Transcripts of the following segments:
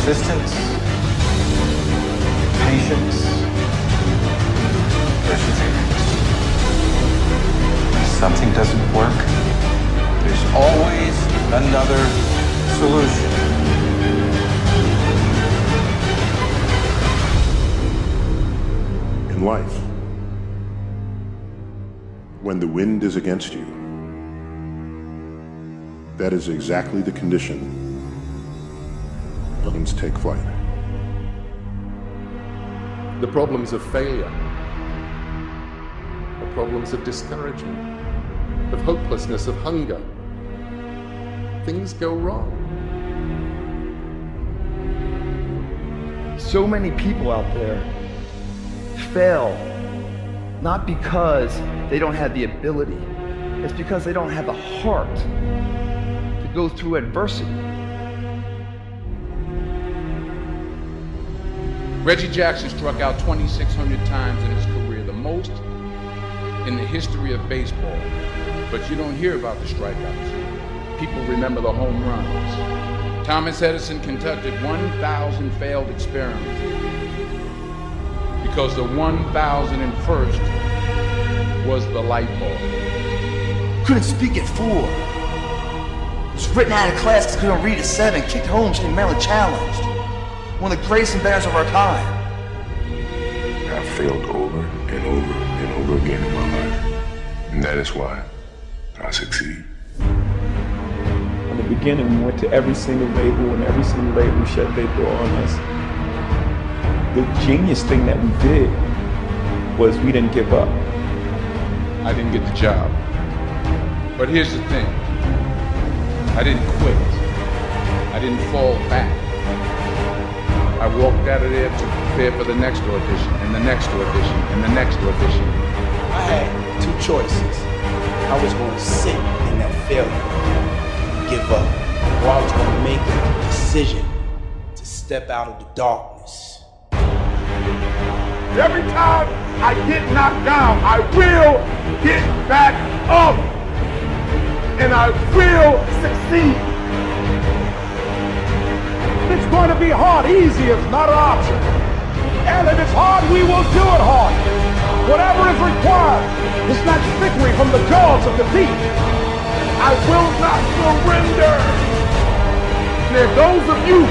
persistence, patience, perseverance. If something doesn't work, there's always another solution. In life, when the wind is against you, that is exactly the condition planes take flight. The problems of failure, the problems of discouragement, of hopelessness, of hunger. Things go wrong. So many people out there fail, not because they don't have the ability, it's because they don't have the heart to go through adversity. Reggie Jackson struck out 2,600 times in his career, the most in the history of baseball. But you don't hear about the strikeouts. People remember the home runs. Thomas Edison conducted 1,000 failed experiments because the 1,001st was the light bulb. Couldn't speak at 4. Was written out of class because couldn't read at 7. Kicked home, stayed mentally challenged. One of the greatest inventors of our time. I've failed over and over and over again in my life. And that is why I succeed. In the beginning, we went to every single label, and every single label shut their door on us. The genius thing that we did was we didn't give up. I didn't get the job. But here's the thing. I didn't quit. I didn't fall back. I walked out of there to prepare for the next audition, and the next audition, and the next audition. I had 2 choices. I was going to sit in that failure, give up, or I was going to make a decision to step out of the darkness. Every time I get knocked down, I will get back up, and I will succeed. It's going to be hard. Easy is not an option. And if it's hard, we will do it hard. Whatever is required. It's not victory from the jaws of defeat. I will not surrender. And if those of you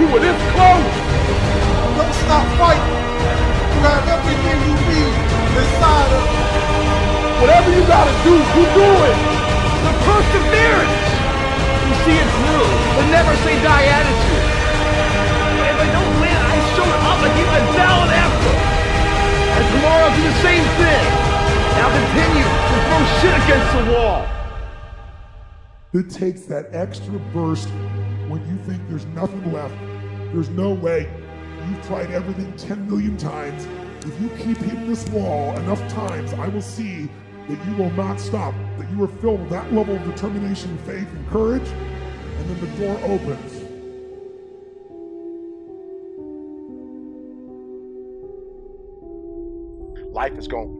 were this close, don't stop fighting. You have everything you need inside of you. Whatever you got to do, you do it. The perseverance. You see it through. The never say die attitude. If I don't win, I showed up and keep it down after. And tomorrow I'll do the same thing. And I'll continue to throw shit against the wall. It takes that extra burst when you think there's nothing left. There's no way. You've tried everything 10 million times. If you keep hitting this wall enough times, I will see that you will not stop, that you are filled with that level of determination, faith, and courage, and then the door opens. Life is gone.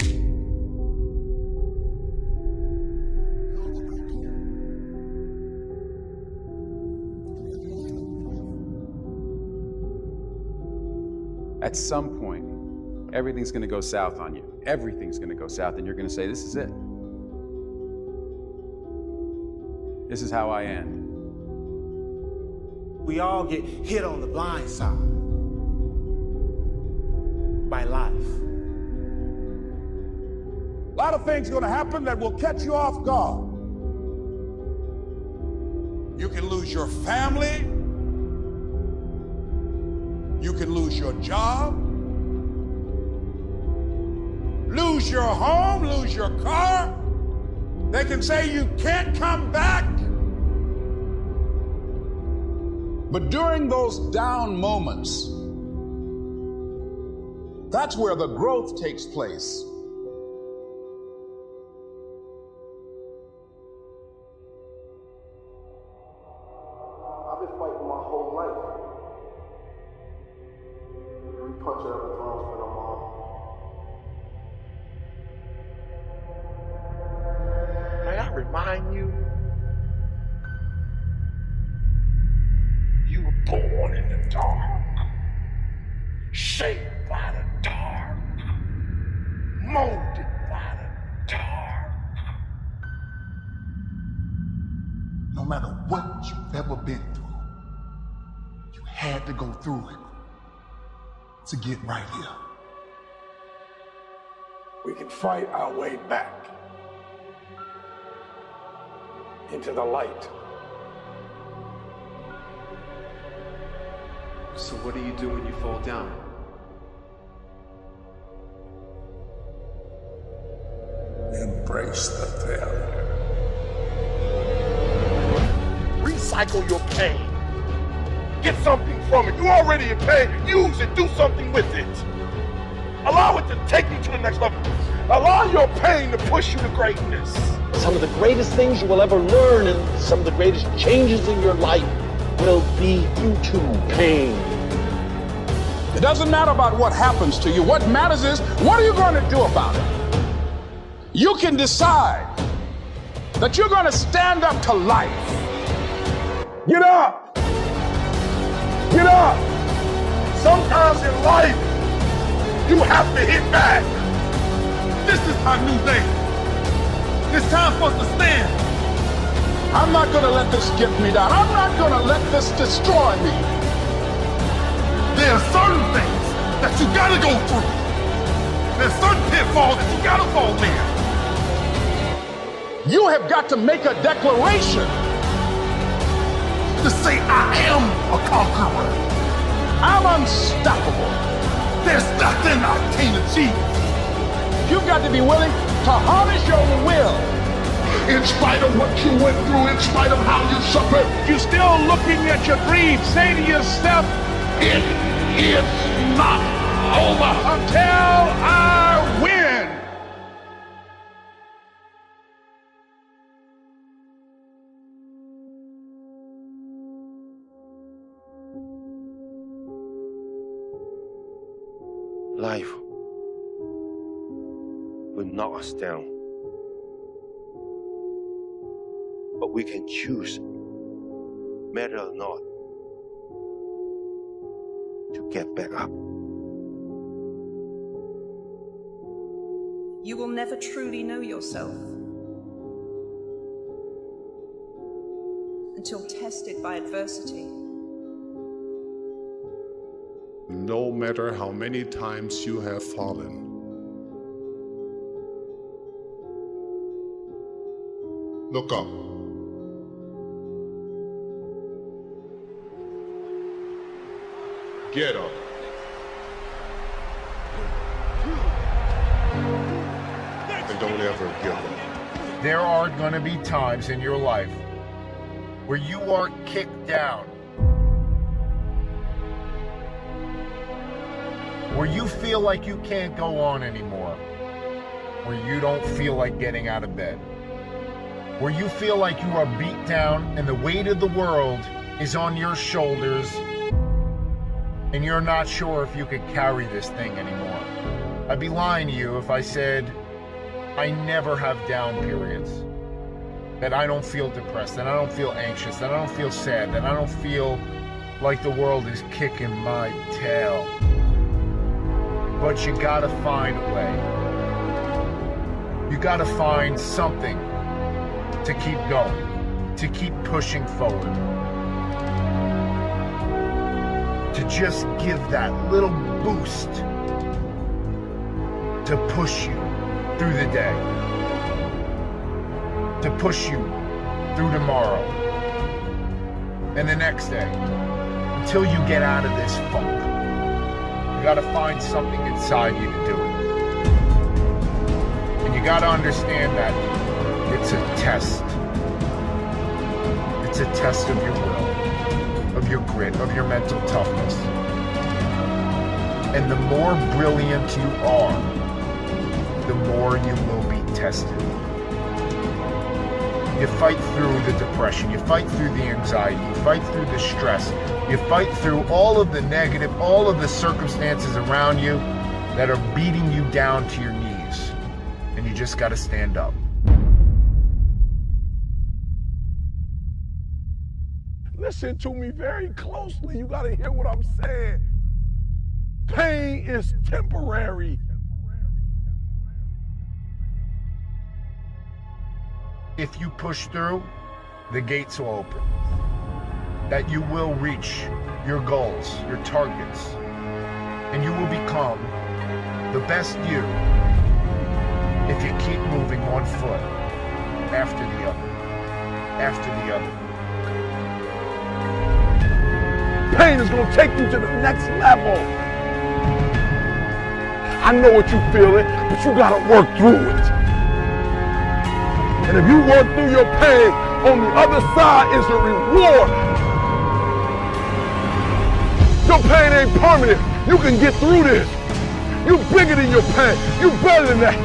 At some point, everything's going to go south on you. Everything's going to go south, and you're going to say, this is it. This is how I end. We all get hit on the blind side by life. A lot of things are going to happen that will catch you off guard. You can lose your family. You can lose your job. Lose your home, lose your car. They can say you can't come back. But during those down moments, that's where the growth takes place. I've been fighting my whole life. Every punch I ever thrown's been on my own. May I remind you, you were born in the dark, shaped by the dark, molded by the dark. No matter what you've ever been through, you had to go through it to get right here. We can fight our way back into the light. So what do you do when you fall down? Embrace the failure. Recycle your pain. Get something from it. You already in pain. Use it. Do something with it. Allow it to take you to the next level. Allow your pain to push you to greatness. Some of the greatest things you will ever learn and some of the greatest changes in your life will be due to pain. It doesn't matter about what happens to you. What matters is, what are you going to do about it? You can decide that you're going to stand up to life. Get up! Get up! Sometimes in life, you have to hit back. This is our new day. It's time for us to stand. I'm not going to let this get me down. I'm not going to let this destroy me. There are certain things that you gotta go through. There's certain pitfalls that you gotta fall in. You have got to make a declaration to say, I am a conqueror. I'm unstoppable. There's nothing I can't achieve. You've got to be willing to harness your will. In spite of what you went through, in spite of how you suffered, you're still looking at your dream. Say to yourself, it is not over until I win. Life will knock us down, but we can choose, matter or not, to get back up. You will never truly know yourself until tested by adversity. No matter how many times you have fallen, look up. Get up. And don't ever give up. There are going to be times in your life where you are kicked down, where you feel like you can't go on anymore, where you don't feel like getting out of bed, where you feel like you are beat down and the weight of the world is on your shoulders and you're not sure if you could carry this thing anymore. I'd be lying to you if I said I never have down periods, that I don't feel depressed, that I don't feel anxious, that I don't feel sad, that I don't feel like the world is kicking my tail. But you gotta find a way. You gotta find something to keep going, to keep pushing forward, to just give that little boost to push you through the day, to push you through tomorrow and the next day until you get out of this funk. You gotta find something inside you to do it. And you gotta understand that it's a test. It's a test of your will, of your grit, of your mental toughness. And the more brilliant you are, the more you will be tested. You fight through the depression, you fight through the anxiety, you fight through the stress, you fight through all of the negative, all of the circumstances around you that are beating you down to your knees. And you just gotta stand up. Listen to me very closely. You gotta hear what I'm saying. Pain is temporary. If you push through, the gates will open. That you will reach your goals, your targets, and you will become the best you if you keep moving one foot after the other, after the other. Pain is gonna take you to the next level. I know what you feeling, but you gotta work through it. And if you work through your pain, on the other side is a reward. Your pain ain't permanent. You can get through this. You bigger than your pain. You better than that.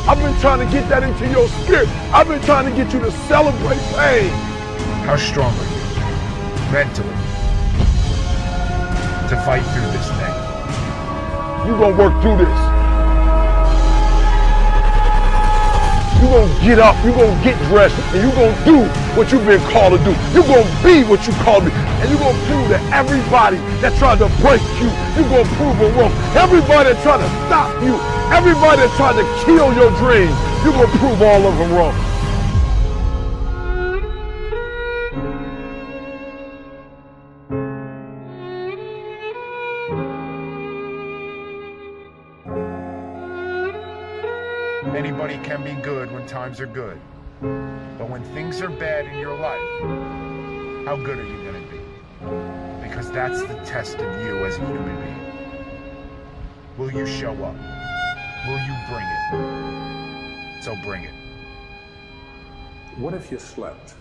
I've been trying to get that into your spirit. I've been trying to get you to celebrate pain. How strong are you, mentally, to fight through this thing? You gonna work through this. You gonna get up, you gonna get dressed, and you gonna do what you've been called to do. You gonna be what you called to be. And you gonna prove to everybody that tried to break you, you gonna prove them wrong. Everybody that tried to stop you, everybody that tried to kill your dreams, you gonna prove all of them wrong. Anybody can be good when times are good. But when things are bad in your life, how good are you going to be? Because that's the test of you as a human being. Will you show up? Will you bring it? So bring it. What if you slept?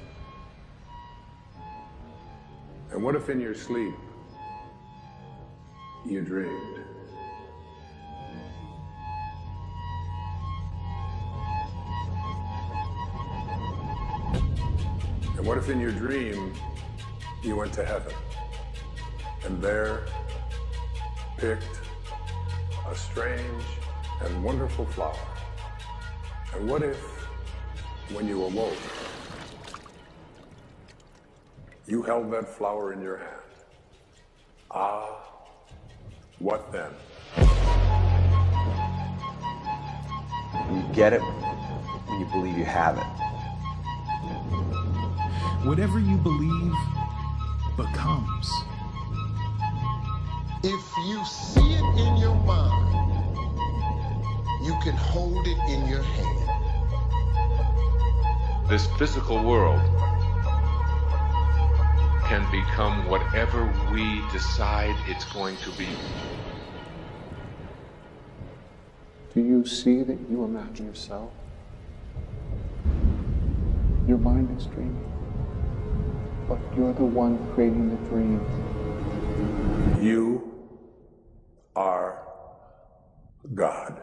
And what if in your sleep you dreamed? And what if in your dream you went to heaven and there picked a strange and wonderful flower? And what if when you awoke you held that flower in your hand? Ah, what then? You get it when you believe you have it. Whatever you believe becomes. If you see it in your mind, you can hold it in your hand. This physical world can become whatever we decide it's going to be. Do you see that you imagine yourself? Your mind is dreaming, but you're the one creating the dream. You are God.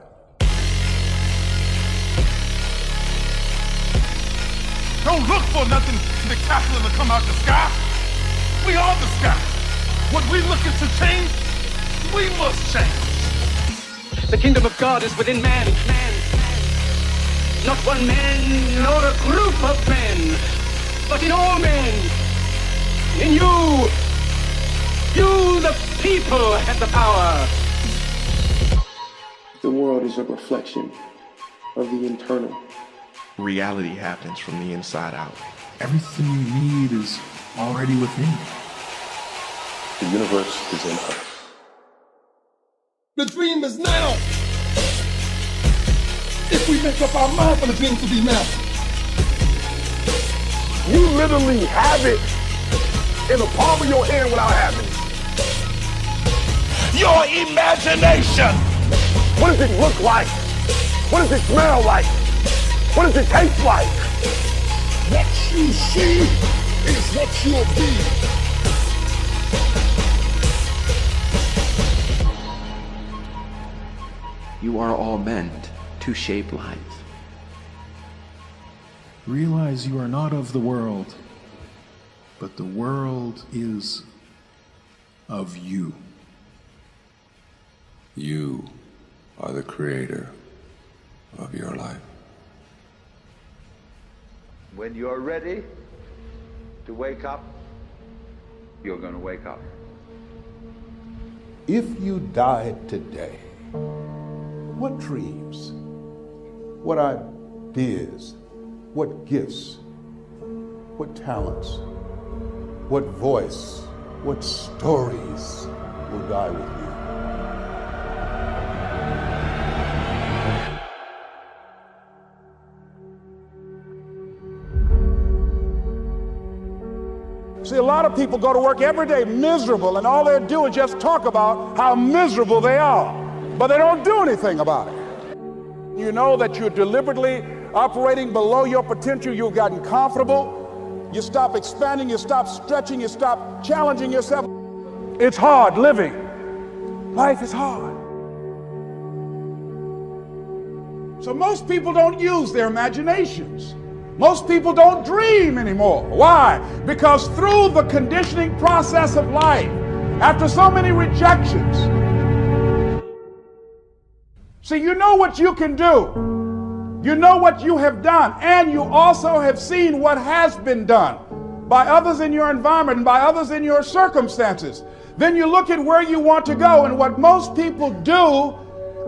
Don't look for nothing spectacular to come out the sky. We are the sky. What we looking to change, we must change. The kingdom of God is within man. Not one man, nor a group of men, but in all men. In you. You, the people, have the power. The world is a reflection of the internal. Reality happens from the inside out. Everything you need is already within you. The universe is in us. The dream is now. If we make up our mind for the dream to be now. You literally have it in the palm of your hand without having it. Your imagination. What does it look like? What does it smell like? What does it taste like? What you see is what you'll be. You are all meant to shape life. Realize you are not of the world, but the world is of you. You are the creator of your life. When you're ready, to wake up, you're going to wake up. If you died today, what dreams, what ideas, what gifts, what talents, what voice, what stories will die with you? See, a lot of people go to work every day miserable, and all they do is just talk about how miserable they are, but they don't do anything about it. You know that you're deliberately operating below your potential. You've gotten comfortable. You stop expanding, you stop stretching, you stop challenging yourself. It's hard living. Life is hard. So most people don't use their imaginations. Most people don't dream anymore. Why? Because through the conditioning process of life, after so many rejections, see, you know what you can do. You know what you have done, and you also have seen what has been done by others in your environment and by others in your circumstances. Then you look at where you want to go, and what most people do,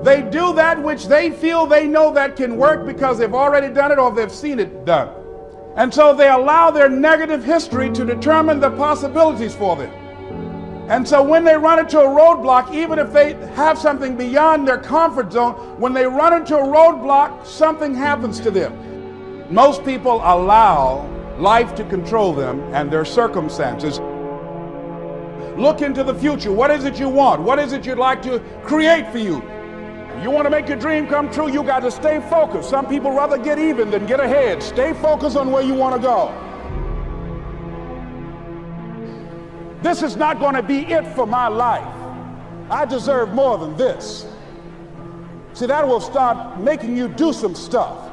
they do that which they feel they know that can work because they've already done it or they've seen it done. And so they allow their negative history to determine the possibilities for them. And so when they run into a roadblock, even if they have something beyond their comfort zone, when they run into a roadblock, something happens to them. Most people allow life to control them and their circumstances. Look into the future. What is it you want? What is it you'd like to create for you? You want to make your dream come true, you got to stay focused. Some people rather get even than get ahead. Stay focused on where you want to go. This is not going to be it for my life. I deserve more than this. See, that will start making you do some stuff.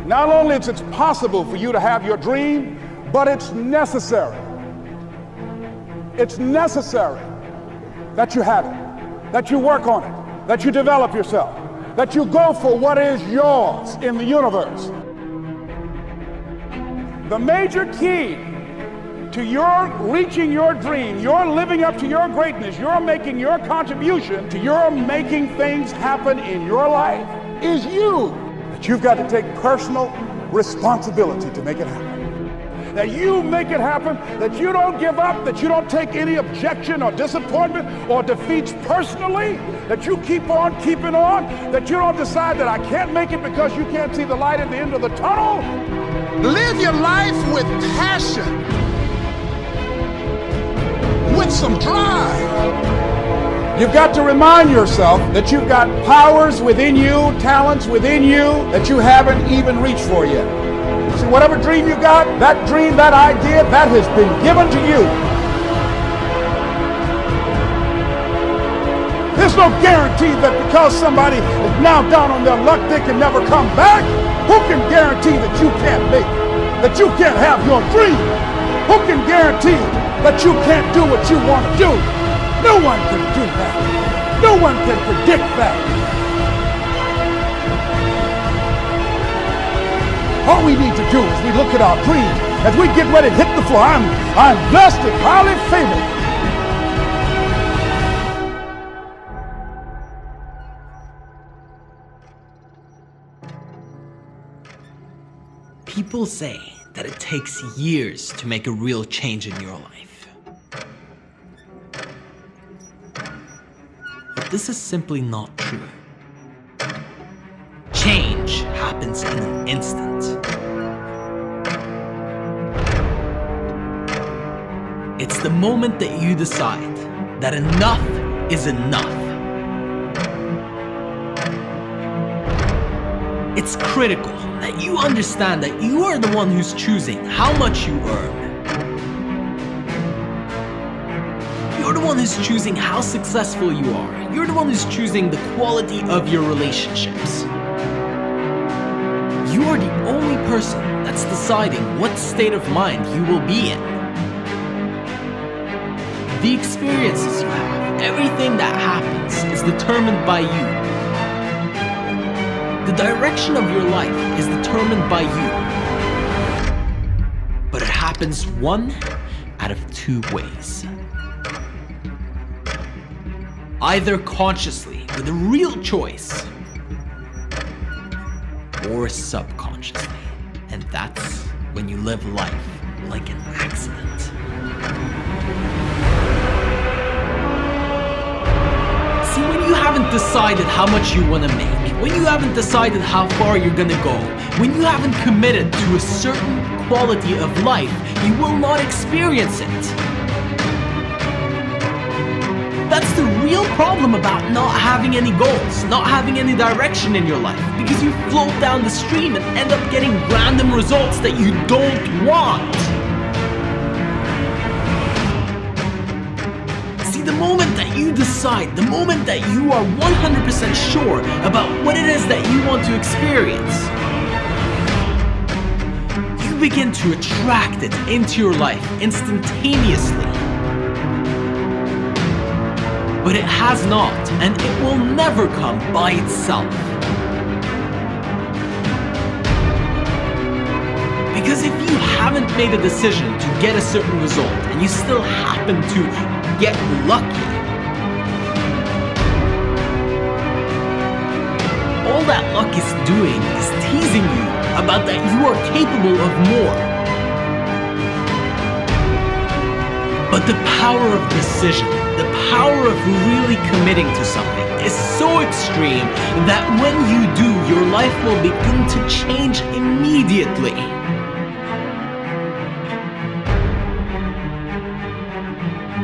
Not only is it possible for you to have your dream, but it's necessary. It's necessary that you have it, that you work on it, that you develop yourself, that you go for what is yours in the universe. The major key to your reaching your dream, your living up to your greatness, your making your contribution to your making things happen in your life is you. That you've got to take personal responsibility to make it happen. That you make it happen, that you don't give up, that you don't take any objection or disappointment or defeats personally, that you keep on keeping on, that you don't decide that I can't make it because you can't see the light at the end of the tunnel. Live your life with passion, with some drive. You've got to remind yourself that you've got powers within you, talents within you that you haven't even reached for yet. See, whatever dream you got, that dream, that idea, that has been given to you. There's no guarantee that because somebody is now down on their luck, they can never come back. Who can guarantee that you can't make it? That you can't have your dream? Who can guarantee that you can't do what you want to do? No one can do that. No one can predict that. All we need to do is we look at our dreams as we get ready to hit the floor. I'm blessed and highly favored. People say that it takes years to make a real change in your life. But this is simply not true. Change happens in an instant. It's the moment that you decide that enough is enough. It's critical that you understand that you are the one who's choosing how much you earn. You're the one who's choosing how successful you are. You're the one who's choosing the quality of your relationships. You are the only person that's deciding what state of mind you will be in. The experiences you have, everything that happens is determined by you. The direction of your life is determined by you. But it happens one out of two ways. Either consciously, with a real choice, or subconsciously. And that's when you live life like an accident. See, when you haven't decided how much you want to make, when you haven't decided how far you're gonna go, when you haven't committed to a certain quality of life, you will not experience it. That's the real problem about not having any goals, not having any direction in your life, because you float down the stream and end up getting random results that you don't want. See, the moment that you decide, the moment that you are 100% sure about what it is that you want to experience, you begin to attract it into your life instantaneously. But it has not, and it will never come by itself. Because if you haven't made a decision to get a certain result, and you still happen to get lucky, all that luck is doing is teasing you about that you are capable of more. But the power of decision, the power of really committing to something is so extreme that when you do, your life will begin to change immediately.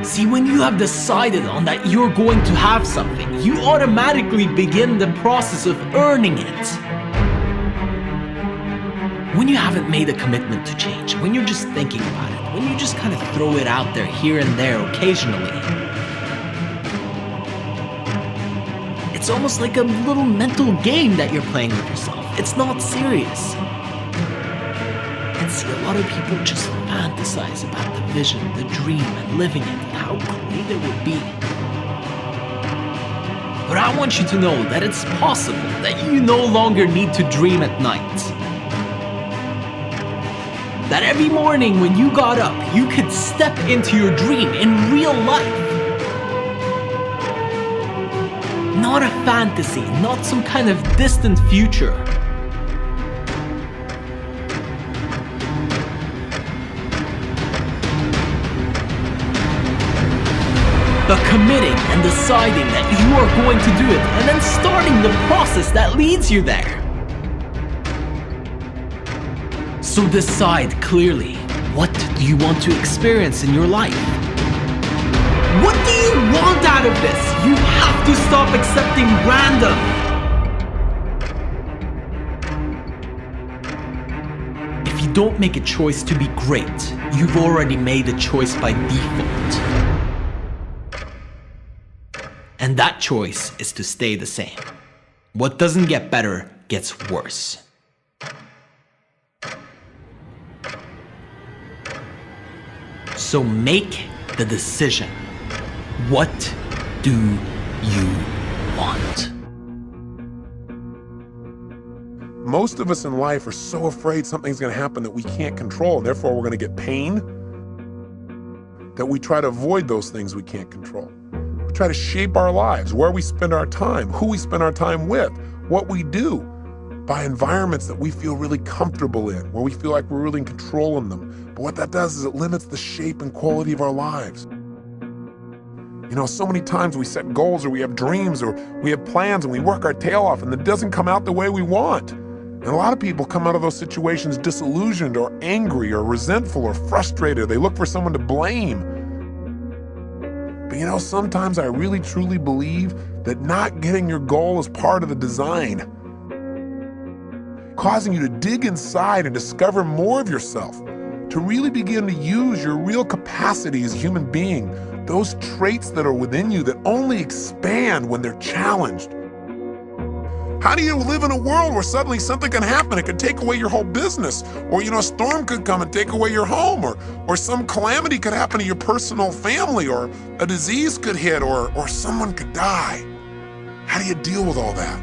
See, when you have decided on that you're going to have something, you automatically begin the process of earning it. When you haven't made a commitment to change, when you're just thinking about it, when you just kind of throw it out there here and there occasionally, it's almost like a little mental game that you're playing with yourself. It's not serious. And see, a lot of people just fantasize about the vision, the dream, and living it, and how great it would be. But I want you to know that it's possible that you no longer need to dream at night. That every morning when you got up, you could step into your dream in real life. Not a fantasy, not some kind of distant future. But committing and deciding that you are going to do it, and then starting the process that leads you there. So decide clearly, what do you want to experience in your life? What do you want out of this? You have to stop accepting random. If you don't make a choice to be great, you've already made a choice by default. And that choice is to stay the same. What doesn't get better gets worse. So make the decision. What do you want? Most of us in life are so afraid something's going to happen that we can't control, and therefore we're going to get pain, that we try to avoid those things we can't control. We try to shape our lives, where we spend our time, who we spend our time with, what we do, by environments that we feel really comfortable in, where we feel like we're really in control of them. But what that does is it limits the shape and quality of our lives. You know, so many times we set goals, or we have dreams, or we have plans, and we work our tail off, and it doesn't come out the way we want. And a lot of people come out of those situations disillusioned, or angry, or resentful, or frustrated. They look for someone to blame. But you know, sometimes I really truly believe that not getting your goal is part of the design, causing you to dig inside and discover more of yourself, to really begin to use your real capacity as a human being, those traits that are within you that only expand when they're challenged. How do you live in a world where suddenly something can happen? It could take away your whole business, or a storm could come and take away your home, or some calamity could happen to your personal family, or a disease could hit, or someone could die. How do you deal with all that?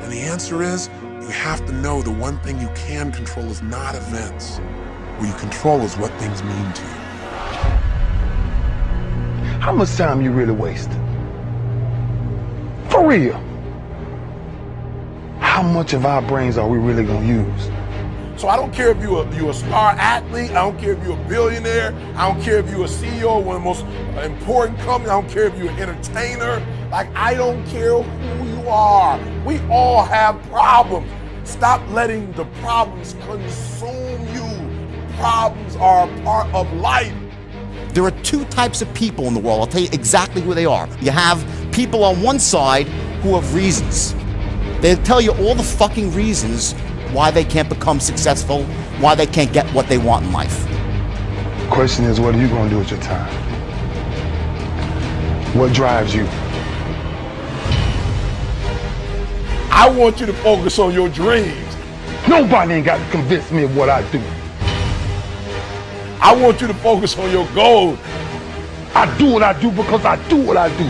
And the answer is, you have to know the one thing you can control is not events. What you control is what things mean to you. How much time you really wasting? For real. How much of our brains are we really gonna use? So I don't care if you're a star athlete, I don't care if you're a billionaire, I don't care if you're a CEO of one of the most important companies, I don't care if you're an entertainer, like I don't care who you are. We all have problems. Stop letting the problems consume you. Problems are a part of life. There are two types of people in the world. I'll tell you exactly who they are. You have people on one side who have reasons. They tell you all the fucking reasons why they can't become successful, why they can't get what they want in life. The question is, what are you gonna do with your time? What drives you? I want you to focus on your dreams. Nobody ain't got to convince me of what I do. I want you to focus on your goals. I do what I do because I do what I do.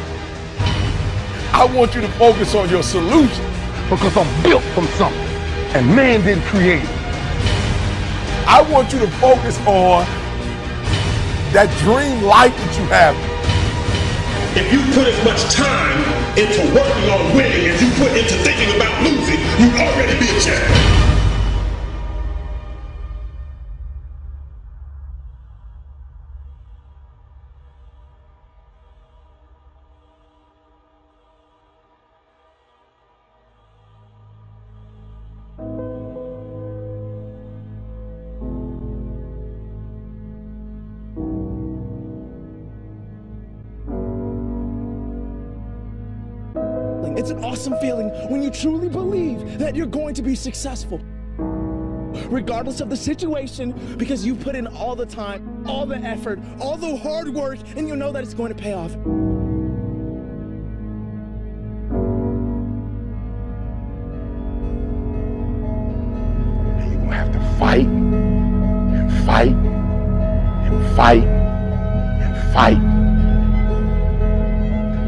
I want you to focus on your solution. Because I'm built from something, and man didn't create it. I want you to focus on that dream life that you have. If you put as much time into working on winning as you put into thinking about losing, you'd already be a champion. It's an awesome feeling when you truly believe that you're going to be successful, regardless of the situation, because you put in all the time, all the effort, all the hard work, and you know that it's going to pay off. And you're gonna have to fight and fight and fight and fight.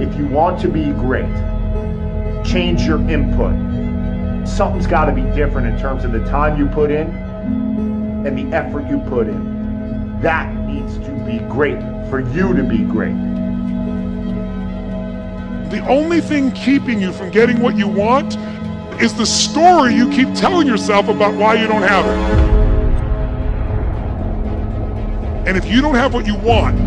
If you want to be great, change your input. Something's got to be different in terms of the time you put in and the effort you put in. That needs to be great for you to be great. The only thing keeping you from getting what you want is the story you keep telling yourself about why you don't have it. And if you don't have what you want,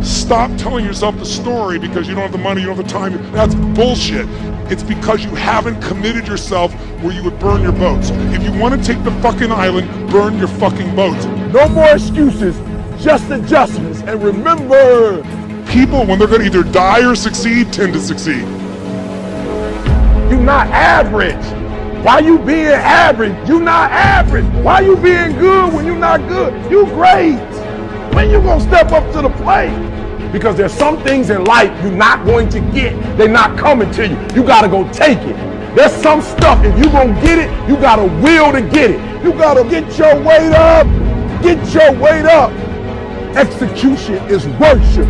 stop telling yourself the story because you don't have the money, you don't have the time. That's bullshit. It's because you haven't committed yourself where you would burn your boats. If you want to take the fucking island, burn your fucking boats. No more excuses, just adjustments. And remember, people, when they're going to either die or succeed, tend to succeed. You're not average. Why you being average? You're not average. Why you being good when you're not good? You great. When you gonna step up to the plate? Because there's some things in life you're not going to get. They're not coming to you. You gotta go take it. There's some stuff, if you gonna get it, you gotta will to get it. You gotta get your weight up. Get your weight up. Execution is worship.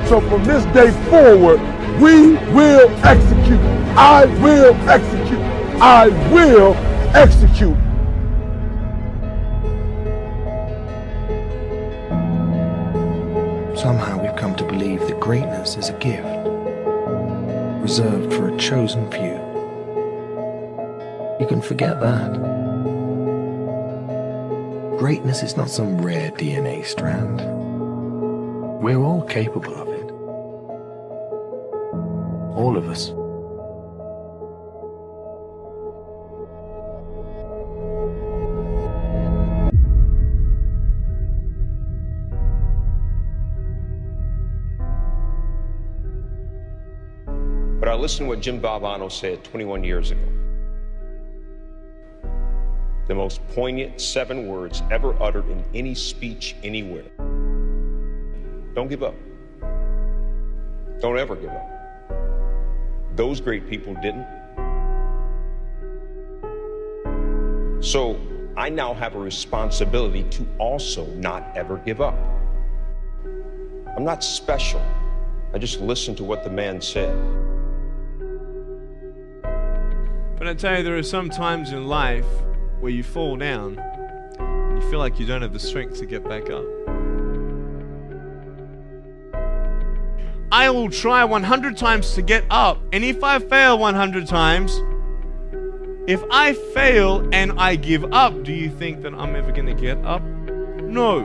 So from this day forward, we will execute. I will execute. I will execute. Somehow we've come to believe that greatness is a gift, reserved for a chosen few. You can forget that. Greatness is not some rare DNA strand. We're all capable of it. All of us. But I listened to what Jim Valvano said 21 years ago. The most poignant 7 words ever uttered in any speech anywhere. Don't give up. Don't ever give up. Those great people didn't. So I now have a responsibility to also not ever give up. I'm not special. I just listened to what the man said. But I tell you, there are some times in life where you fall down and you feel like you don't have the strength to get back up. I will try 100 times to get up, and if I fail 100 times, if I fail and I give up, do you think that I'm ever going to get up? No.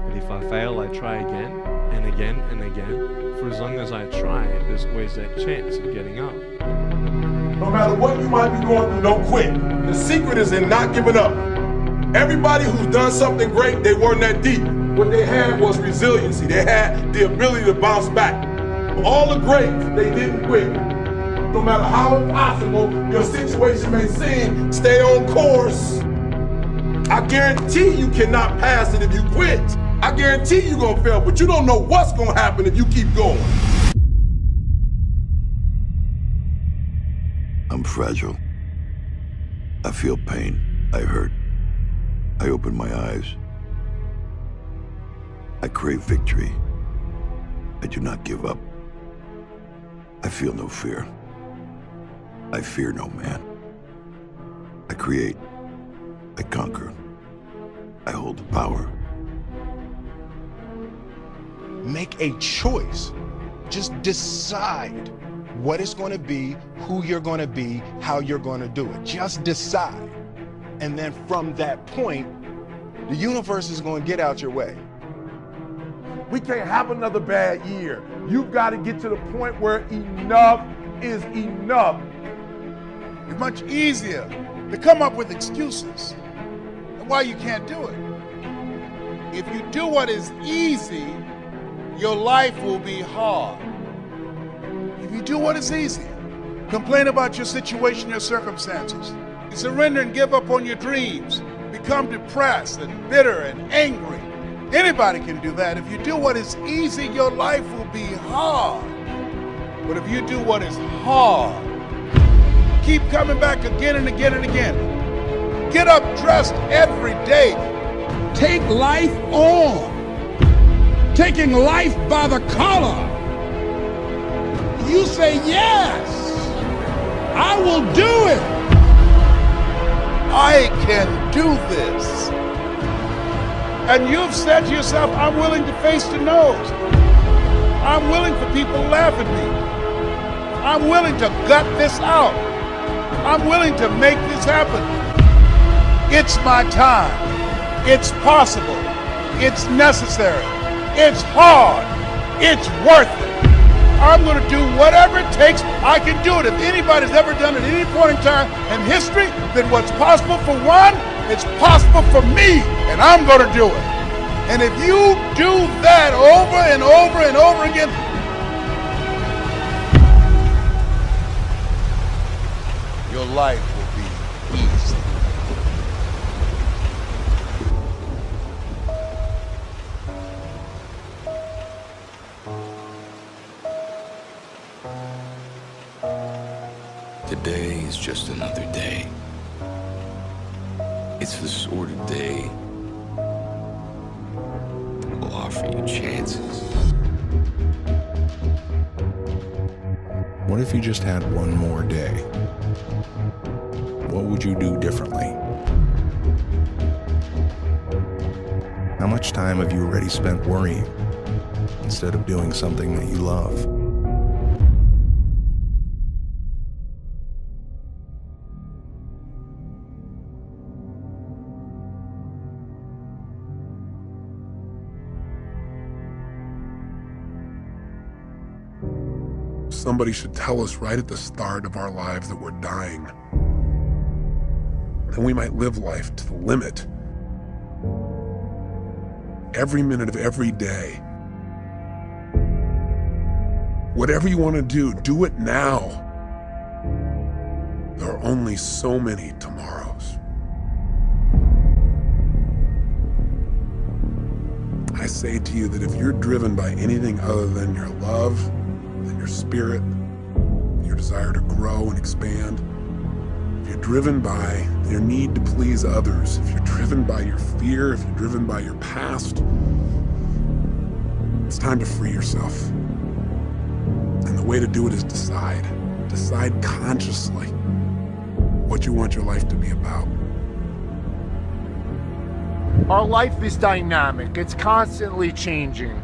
But if I fail, I try again and again and again. For as long as I try, there's always that chance of getting up. No matter what you might be going through, don't quit. The secret is in not giving up. Everybody who's done something great, they weren't that deep. What they had was resiliency. They had the ability to bounce back. All the greats, they didn't quit. No matter how impossible your situation may seem, stay on course. I guarantee you cannot pass it if you quit. I guarantee you're gonna fail, but you don't know what's gonna happen if you keep going. I'm fragile. I feel pain. I hurt. I open my eyes. I crave victory. I do not give up. I feel no fear. I fear no man. I create. I conquer. I hold the power. Make a choice. Just decide what it's going to be, who you're going to be, how you're going to do it. Just decide. And then from that point, the universe is going to get out your way. We can't have another bad year. You've got to get to the point where enough is enough. It's much easier to come up with excuses and why you can't do it. If you do what is easy, your life will be hard. If you do what is easy, complain about your situation, your circumstances, you surrender and give up on your dreams, become depressed and bitter and angry. Anybody can do that. If you do what is easy, your life will be hard. But if you do what is hard, keep coming back again and again and again. Get up dressed every day. Take life on. Taking life by the collar. You say, yes, I will do it. I can do this. And you've said to yourself, I'm willing to face the no's. I'm willing for people to laugh at me. I'm willing to gut this out. I'm willing to make this happen. It's my time. It's possible. It's necessary. It's hard. It's worth it. I'm going to do whatever it takes. I can do it. If anybody's ever done it at any point in time in history, then what's possible for one, it's possible for me, and I'm going to do it. And if you do that over and over and over again, your life will be easy. Today is just another day. It's the sort of day that will offer you chances. What if you just had one more day? What would you do differently? How much time have you already spent worrying instead of doing something that you love? Somebody should tell us right at the start of our lives that we're dying. And we might live life to the limit. Every minute of every day. Whatever you want to do it now. There are only so many tomorrows. I say to you that if you're driven by anything other than your love, than your spirit, your desire to grow and expand, if you're driven by your need to please others, if you're driven by your fear, if you're driven by your past, it's time to free yourself. And the way to do it is decide. Decide consciously what you want your life to be about. Our life is dynamic. It's constantly changing.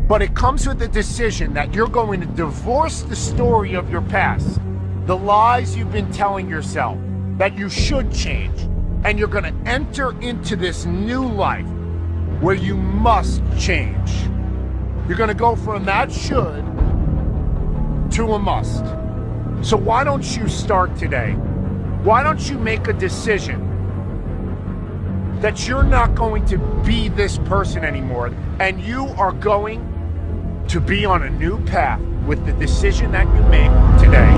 But it comes with a decision that you're going to divorce the story of your past, the lies you've been telling yourself that you should change, and you're going to enter into this new life where you must change. You're going to go from that should to a must. So why don't you start today? Why don't you make a decision that you're not going to be this person anymore, and you are going to be on a new path with the decision that you make today.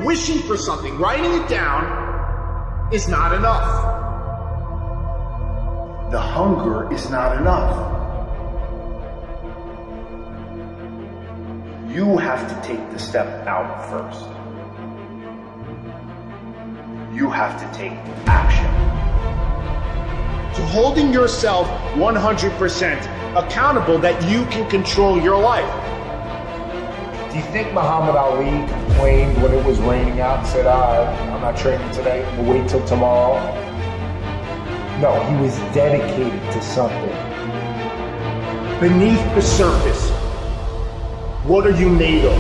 Wishing for something, writing it down, is not enough. The hunger is not enough. You have to take the step out first. You have to take action. To holding yourself 100% accountable that you can control your life. Do you think Muhammad Ali complained when it was raining out and said, I'm not training today, we'll wait till tomorrow? No, he was dedicated to something. Beneath the surface, what are you made of?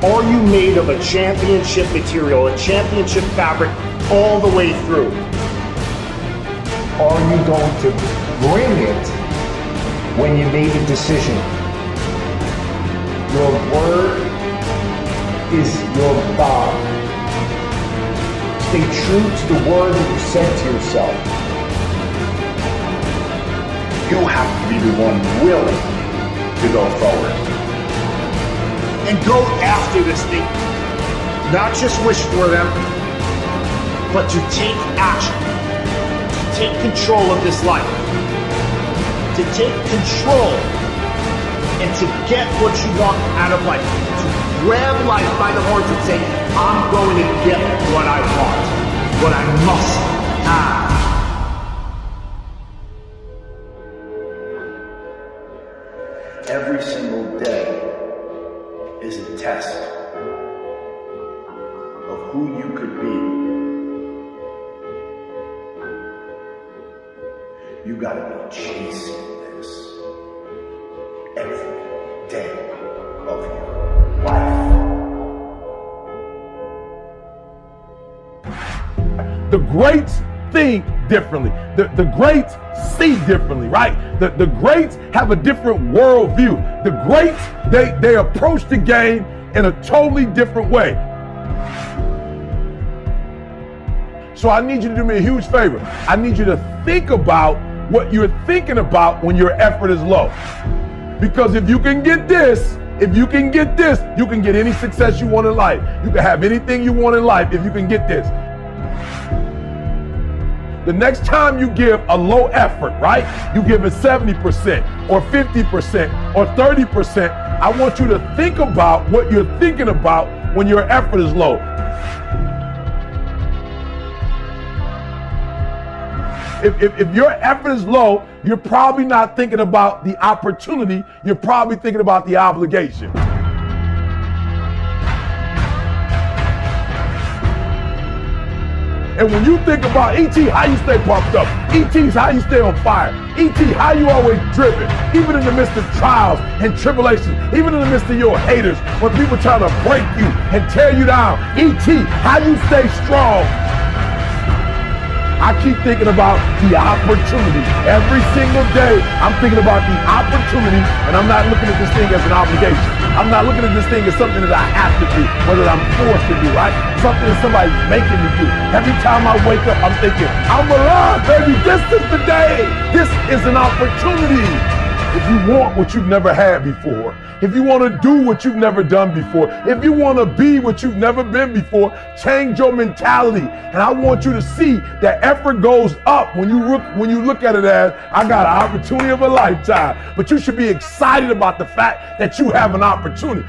Are you made of a championship material, a championship fabric all the way through? Are you going to bring it when you made a decision? Your word is your bond. Stay true to the word that you said to yourself. You have to be the one willing to go forward. And go after this thing. Not just wish for them, but to take action. To take control of this life. To take control and to get what you want out of life. To grab life by the horns and say, I'm going to get what I want. What I must have. Every single day is a test of who you could be. You gotta be chasing this every day of your life. The greats think differently. The greats see differently, right? The greats have a different worldview. The greats, they approach the game in a totally different way. So I need you to do me a huge favor. I need you to think about what you're thinking about when your effort is low. Because if you can get this, you can get any success you want in life. You can have anything you want in life if you can get this. The next time you give a low effort, right? You give it 70% or 50% or 30%. I want you to think about what you're thinking about when your effort is low. If your effort is low, you're probably not thinking about the opportunity. You're probably thinking about the obligation. And when you think about E.T., how you stay pumped up. E.T.'s how you stay on fire. E.T., how you always driven. Even in the midst of trials and tribulations. Even in the midst of your haters. When people try to break you and tear you down. E.T., how you stay strong. I keep thinking about the opportunity. Every single day, I'm thinking about the opportunity, and I'm not looking at this thing as an obligation. I'm not looking at this thing as something that I have to do, whether I'm forced to do, right? Something that somebody's making me do. Every time I wake up, I'm thinking, I'm alive, baby. This is the day. This is an opportunity. If you want what you've never had before, if you want to do what you've never done before, if you want to be what you've never been before, change your mentality. And I want you to see that effort goes up when you look at it as, I got an opportunity of a lifetime. But you should be excited about the fact that you have an opportunity.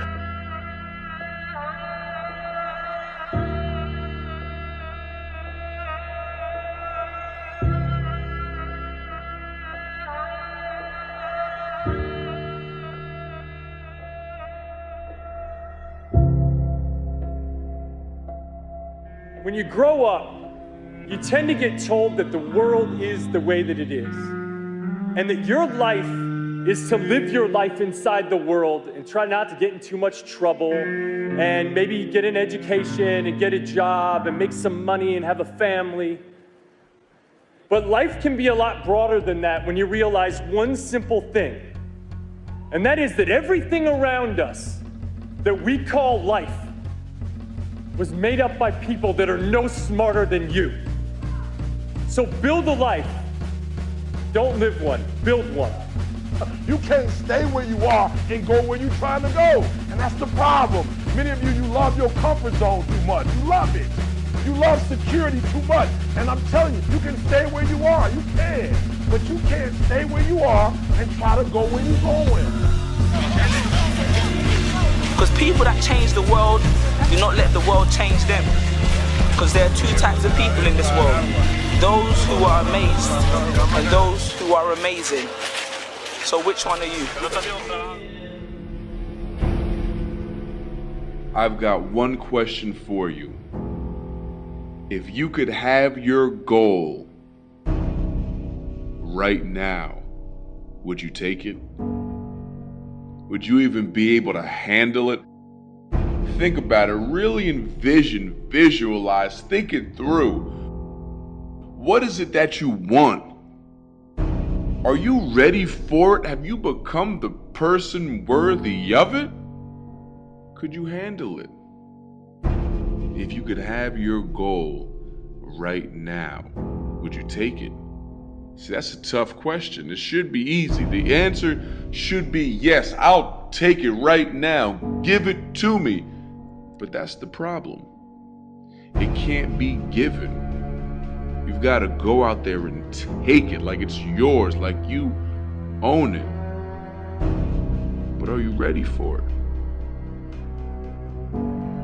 when you grow up, you tend to get told that the world is the way that it is, and that your life is to live your life inside the world and try not to get in too much trouble and maybe get an education and get a job and make some money and have a family. But life can be a lot broader than that when you realize one simple thing, and that is that everything around us that we call life was made up by people that are no smarter than you. So build a life. Don't live one, build one. You can't stay where you are and go where you're trying to go. And that's the problem. Many of you love your comfort zone too much. You love it. You love security too much. And I'm telling you, you can stay where you are. You can. But you can't stay where you are and try to go where you're going. Because people that change the world do not let the world change them. Because there are two types of people in this world. Those who are amazed and those who are amazing. So which one are you? I've got one question for you. If you could have your goal right now, would you take it? Would you even be able to handle it? Think about it. Really envision, visualize, think it through. What is it that you want? Are you ready for it? Have you become the person worthy of it? Could you handle it? If you could have your goal right now, would you take it? See, that's a tough question. It should be easy. The answer should be yes, I'll take it right now. Give it to me. But that's the problem. It can't be given. You've got to go out there and take it like it's yours, like you own it. But are you ready for it?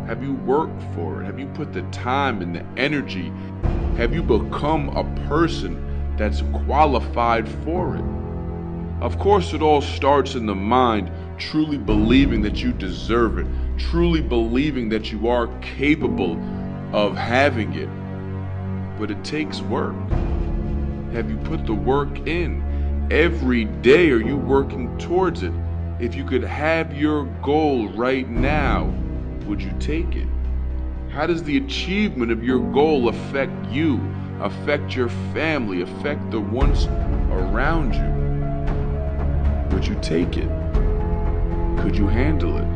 Have you worked for it? Have you put the time and the energy? Have you become a person that's qualified for it? Of course, it all starts in the mind, truly believing that you deserve it, truly believing that you are capable of having it. But it takes work. Have you put the work in? Every day are you working towards it? If you could have your goal right now, would you take it? How does the achievement of your goal affect you, affect your family, affect the ones around you? Would you take it? Could you handle it?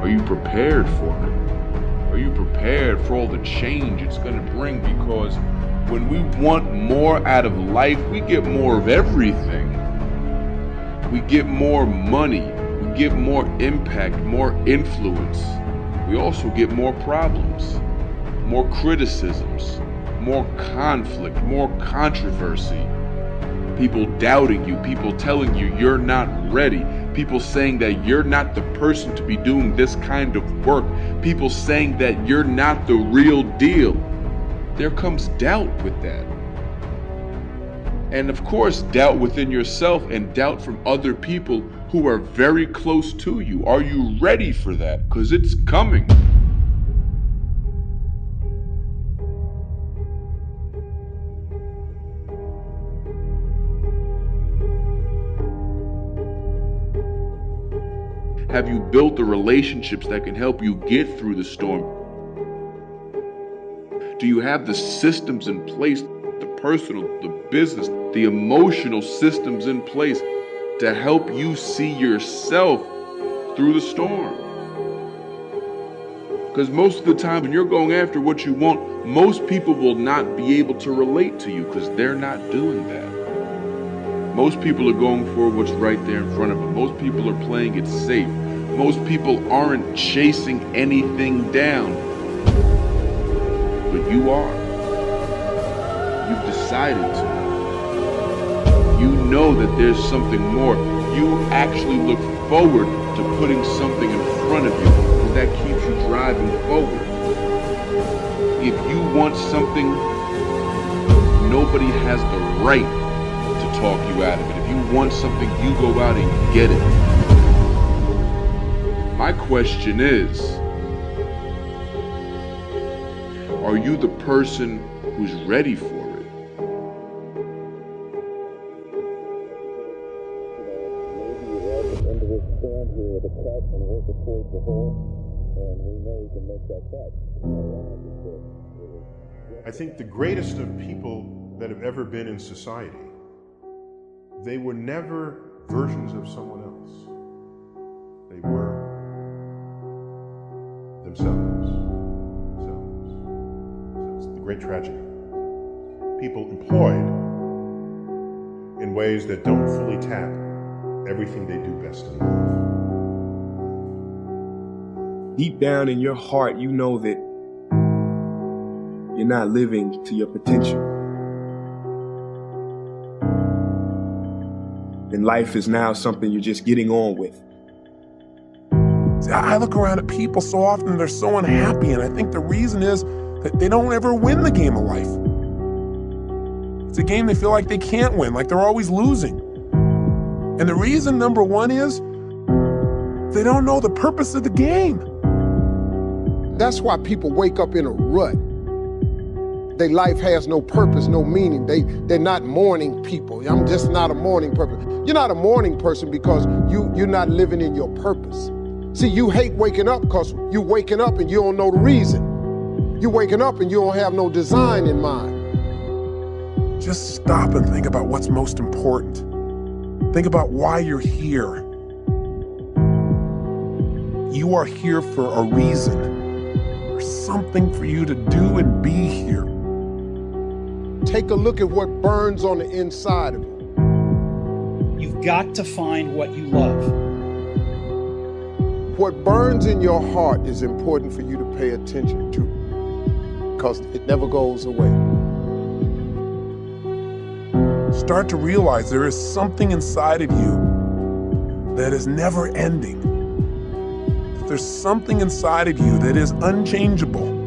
Are you prepared for it? Are you prepared for all the change it's going to bring? Because when we want more out of life, we get more of everything. We get more money. We get more impact, more influence. We also get more problems, more criticisms, more conflict, more controversy. People doubting you, people telling you you're not ready, people saying that you're not the person to be doing this kind of work, people saying that you're not the real deal. There comes doubt with that. And of course, doubt within yourself and doubt from other people who are very close to you. Are you ready for that? Because it's coming. Have you built the relationships that can help you get through the storm? Do you have the systems in place, the personal, the business, the emotional systems in place to help you see yourself through the storm? Because most of the time when you're going after what you want, most people will not be able to relate to you because they're not doing that. Most people are going for what's right there in front of them. Most people are playing it safe. Most people aren't chasing anything down. But you are. You've decided to. You know that there's something more. You actually look forward to putting something in front of you, because that keeps you driving forward. If you want something, nobody has the right to talk you out of it. If you want something, you go out and get it. My question is, Are you the person who's ready for it? I think the greatest of people that have ever been in society, they were never versions of someone else. They were themselves. It's the great tragedy. People employed in ways that don't fully tap everything they do best in life. Deep down in your heart, you know that you're not living to your potential. And life is now something you're just getting on with. See, I look around at people so often, they're so unhappy, and I think the reason is that they don't ever win the game of life. It's a game they feel like they can't win, like they're always losing. And the reason, number one, is they don't know the purpose of the game. That's why people wake up in a rut. Their life has no purpose, no meaning. They're not morning people. I'm just not a morning person. You're not a morning person because you're not living in your purpose. See, you hate waking up because you're waking up and you don't know the reason. You're waking up and you don't have no design in mind. Just stop and think about what's most important. Think about why you're here. You are here for a reason. There's something for you to do and be here. Take a look at what burns on the inside of you. You've got to find what you love. What burns in your heart is important for you to pay attention to, because it never goes away. Start to realize there is something inside of you that is never ending. There's something inside of you that is unchangeable.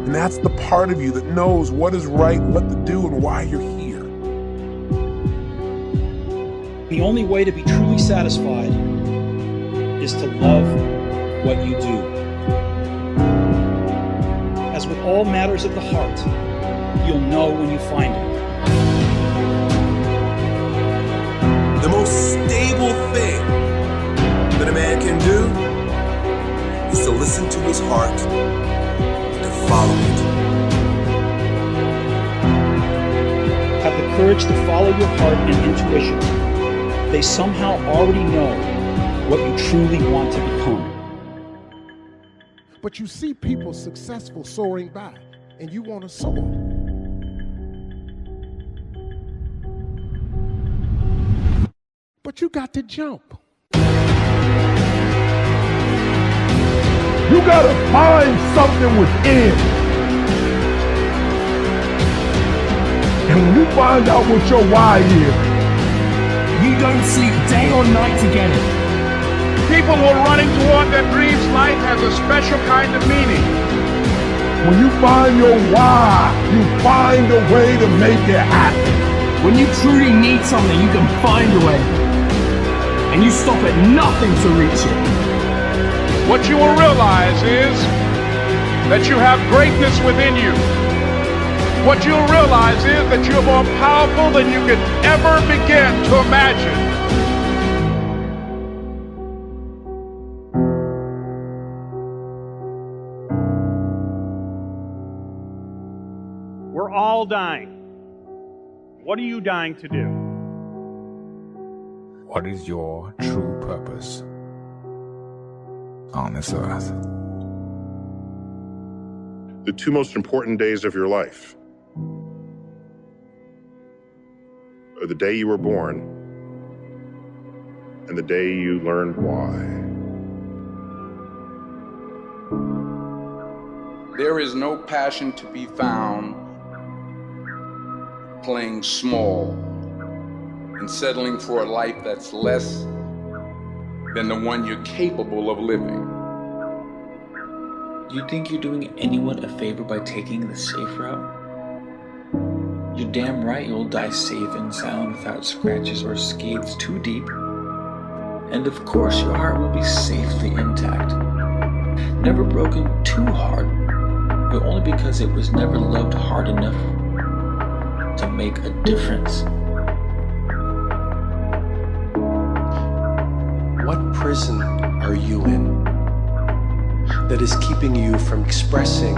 And that's the part of you that knows what is right, what to do, and why you're here. The only way to be truly satisfied is to love what you do. As with all matters of the heart, you'll know when you find it. The most stable thing that a man can do is to listen to his heart and to follow it. Have the courage to follow your heart and intuition. They somehow already know what you truly want to become. But you see people successful soaring by, and you want to soar. But you got to jump. You gotta find something within. And when you find out what your why is, you don't sleep day or night to get it. People who are running toward their dreams, life has a special kind of meaning. when you find your why, you find a way to make it happen. When you truly need something, you can find a way. And you stop at nothing to reach it. What you will realize is that you have greatness within you. What you'll realize is that you're more powerful than you could ever begin to imagine. We're all dying. What are you dying to do? What is your true purpose on this earth? The two most important days of your life are the day you were born and the day you learned why. There is no passion to be found playing small and settling for a life that's less than the one you're capable of living. You think you're doing anyone a favor by taking the safe route? You're damn right you'll die safe and sound without scratches or scathes too deep. And of course your heart will be safely intact, never broken too hard but only because it was never loved hard enough to make a difference. What prison are you in that is keeping you from expressing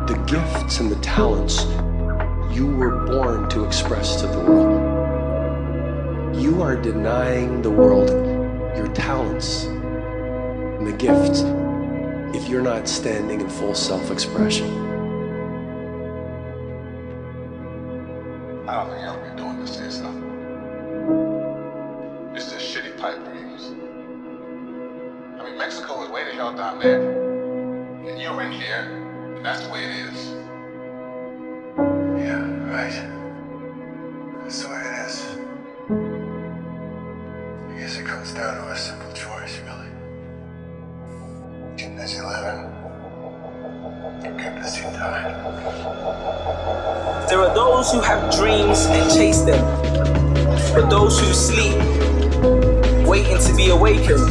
the gifts and the talents you were born to express to the world? You are denying the world your talents and the gifts if you're not standing in full self-expression. I don't think I'll be doing this to yourself. It's just shitty pipe dreams. I mean, Mexico is way the hell down there. And you're in here, and that's the way it is. Yeah, right. That's the way it is. I guess it comes down to a simple choice, really. Get busy living, or get busy dying. There are those who have dreams and chase them, but those who sleep, waiting to be awakened.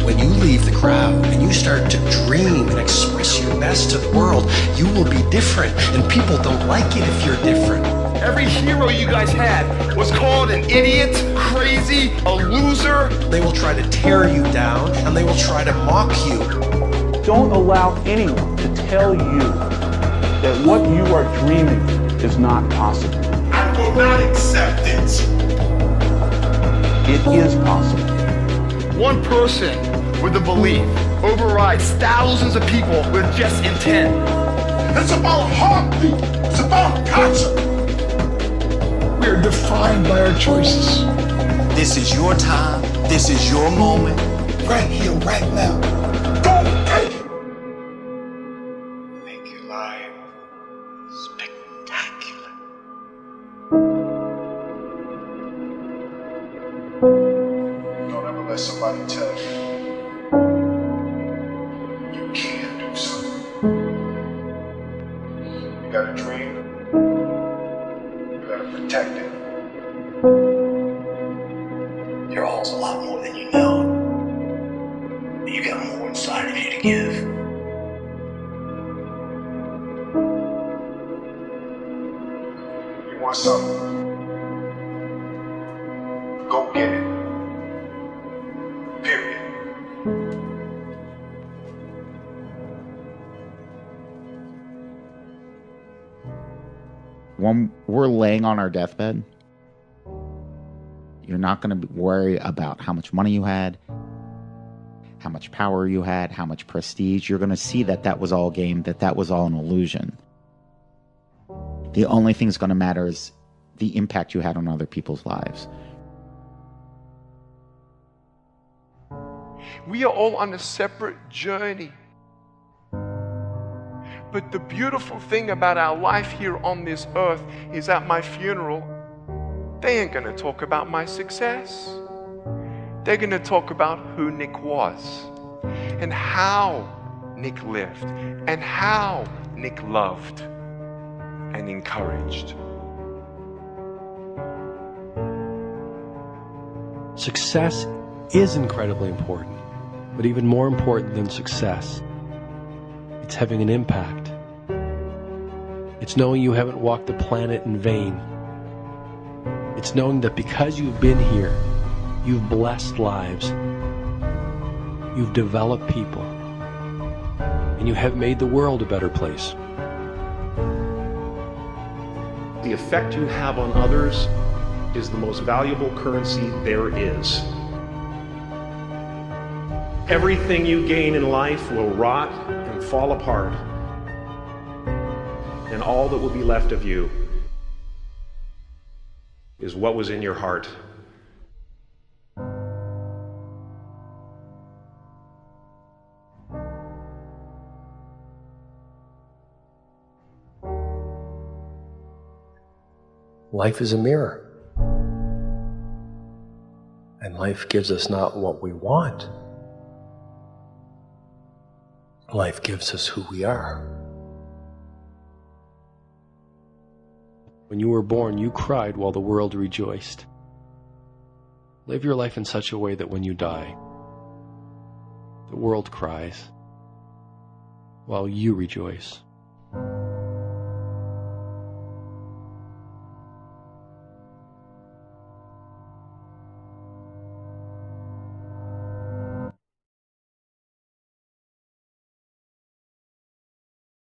When you leave the crowd and you start to dream and express your best to the world, you will be different, and people don't like it if you're different. Every hero you guys had was called an idiot, crazy, a loser. They will try to tear you down, and they will try to mock you. Don't allow anyone to tell you that what you are dreaming is not possible. I will not accept it. It is possible. One person with a belief overrides thousands of people with just intent. It's about heartbeat. It's about passion. We are defined by our choices. This is your time. This is your moment. Right here, right now. Don't take it. Make your life spectacular. Don't ever let somebody tell you you can't do something. You got a dream. You gotta protect it. Your all's a lot more than you know. You got more inside of you to give. You want something? Go get it. Period. When we're laying on our deathbed, you're not going to worry about how much money you had, how much power you had, how much prestige. You're going to see that that was all game, that was all an illusion. The only thing that's going to matter is the impact you had on other people's lives. We are all on a separate journey. But the beautiful thing about our life here on this earth is at my funeral, they ain't gonna talk about my success. They're gonna talk about who Nick was and how Nick lived and how Nick loved and encouraged. Success is incredibly important, but even more important than success, it's having an impact. It's knowing you haven't walked the planet in vain. It's knowing that because you've been here, you've blessed lives, you've developed people, and you have made the world a better place. The effect you have on others is the most valuable currency there is. Everything you gain in life will rot and fall apart, and all that will be left of you is what was in your heart. Life is a mirror. And life gives us not what we want. Life gives us who we are. When you were born, you cried while the world rejoiced. Live your life in such a way that when you die, the world cries while you rejoice.